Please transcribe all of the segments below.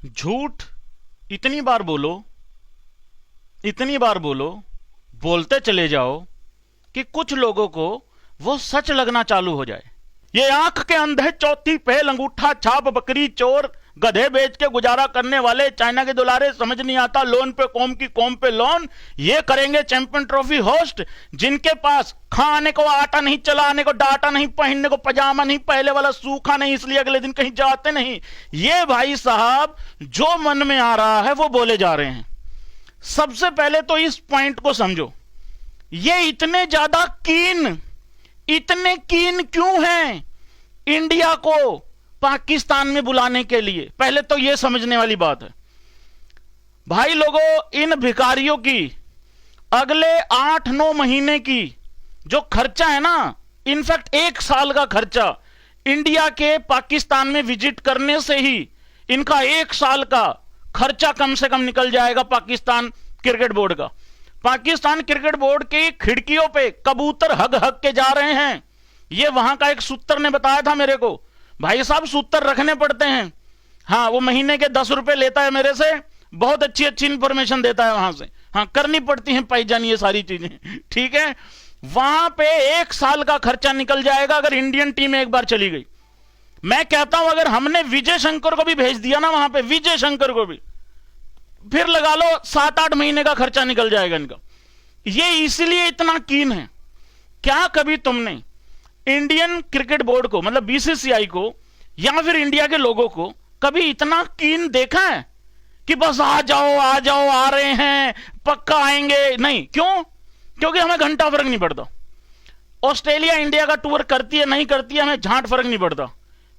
झूठ इतनी बार बोलो, इतनी बार बोलो, बोलते चले जाओ कि कुछ लोगों को वो सच लगना चालू हो जाए। ये आंख के अंधे, चौथी पहल, अंगूठा छाप, बकरी चोर, गधे बेच के गुजारा करने वाले, चाइना के दुलारे, समझ नहीं आता लोन पे कौम की कौम पे लोन, ये करेंगे चैंपियन ट्रॉफी होस्ट। जिनके पास खाने को आटा नहीं, चलाने को डाटा नहीं, पहनने को पजामा नहीं, पहले वाला सूखा नहीं, इसलिए अगले दिन कहीं जाते नहीं। ये भाई साहब जो मन में आ रहा है वो बोले जा रहे हैं। सबसे पहले तो इस पॉइंट को समझो, ये इतने ज्यादा इतने कीन क्यों हैं इंडिया को पाकिस्तान में बुलाने के लिए? पहले तो यह समझने वाली बात है भाई लोगों, इन भिखारियों की अगले 8-9 महीने की जो खर्चा है ना, इनफैक्ट 1 साल का खर्चा इंडिया के पाकिस्तान में विजिट करने से ही इनका 1 साल का खर्चा कम से कम निकल जाएगा पाकिस्तान क्रिकेट बोर्ड का। पाकिस्तान क्रिकेट बोर्ड की खिड़कियों पे कबूतर हग हग के जा रहे हैं। ये वहां का एक सूत्र ने बताया था मेरे को, भाई साहब सूत्र रखने पड़ते हैं। हाँ, वो महीने के 10 रुपए लेता है मेरे से, बहुत अच्छी अच्छी इंफॉर्मेशन देता है वहां से। हाँ, करनी पड़ती है पाईजान ये सारी चीजें, ठीक है। वहां पे 1 साल का खर्चा निकल जाएगा अगर इंडियन टीम एक बार चली गई। मैं कहता हूं अगर हमने विजय शंकर को भी भेज दिया ना वहां पे, विजय शंकर को भी, फिर लगा लो 7-8 महीने का खर्चा निकल जाएगा इनका। ये इसलिए इतना कीन है। क्या कभी तुमने इंडियन क्रिकेट बोर्ड को, मतलब बीसीसीआई को, या फिर इंडिया के लोगों को कभी इतना कीन देखा है कि बस आ जाओ आ जाओ, आ रहे हैं, पक्का आएंगे? नहीं। क्यों? क्योंकि हमें घंटा फर्क नहीं पड़ता। ऑस्ट्रेलिया इंडिया का टूर करती है नहीं करती है, हमें झांट फर्क नहीं पड़ता,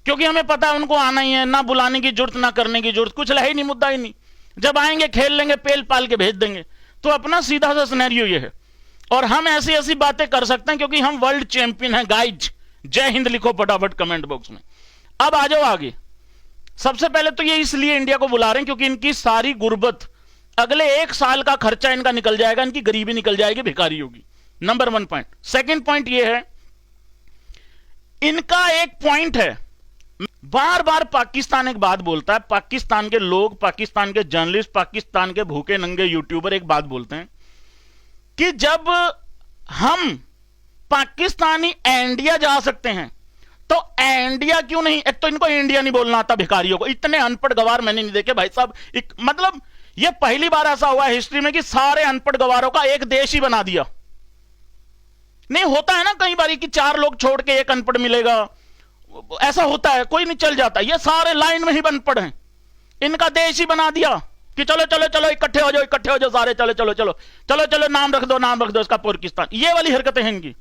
क्योंकि हमें पता है उनको आना ही है। ना बुलाने की जरूरत, ना करने की जरूरत, कुछ है ही नहीं, मुद्दा ही नहीं। जब आएंगे खेल लेंगे, पेल पाल के भेज देंगे। तो अपना सीधा सा सिनेरियो ये है, और हम ऐसी ऐसी बातें कर सकते हैं क्योंकि हम वर्ल्ड चैंपियन हैं गाइज। जय हिंद लिखो फटाफट कमेंट बॉक्स में। अब आ जाओ आगे। सबसे पहले तो ये इसलिए इंडिया को बुला रहे हैं क्योंकि इनकी सारी गुर्बत, अगले 1 साल का खर्चा इनका निकल जाएगा, इनकी गरीबी निकल जाएगी, भिखारी होगी। Number 1 point. सेकेंड पॉइंट ये है, इनका एक पॉइंट है, बार बार पाकिस्तान एक बात बोलता है, पाकिस्तान के लोग, पाकिस्तान के जर्नलिस्ट, पाकिस्तान के भूखे नंगे यूट्यूबर एक बात बोलते हैं कि जब हम पाकिस्तानी इंडिया जा सकते हैं तो इंडिया क्यों नहीं? एक तो इनको इंडिया नहीं बोलना आता भिखारियों को, इतने अनपढ़ गवार मैंने नहीं देखे भाई साहब। मतलब ये पहली बार ऐसा हुआ है हिस्ट्री में कि सारे अनपढ़ गवारों का एक देश ही बना दिया। नहीं होता है ना कई बार कि 4 लोग छोड़ के एक अनपढ़ मिलेगा, ऐसा होता है, कोई नहीं चल जाता। ये सारे लाइन में ही अनपढ़ हैं, इनका देश ही बना दिया कि चलो चलो चलो इकट्ठे हो जाओ, इकट्ठे हो जाओ सारे, चलो चलो चलो चलो चलो, नाम रख दो इसका पाकिस्तान। ये वाली हरकतें हैं इनकी।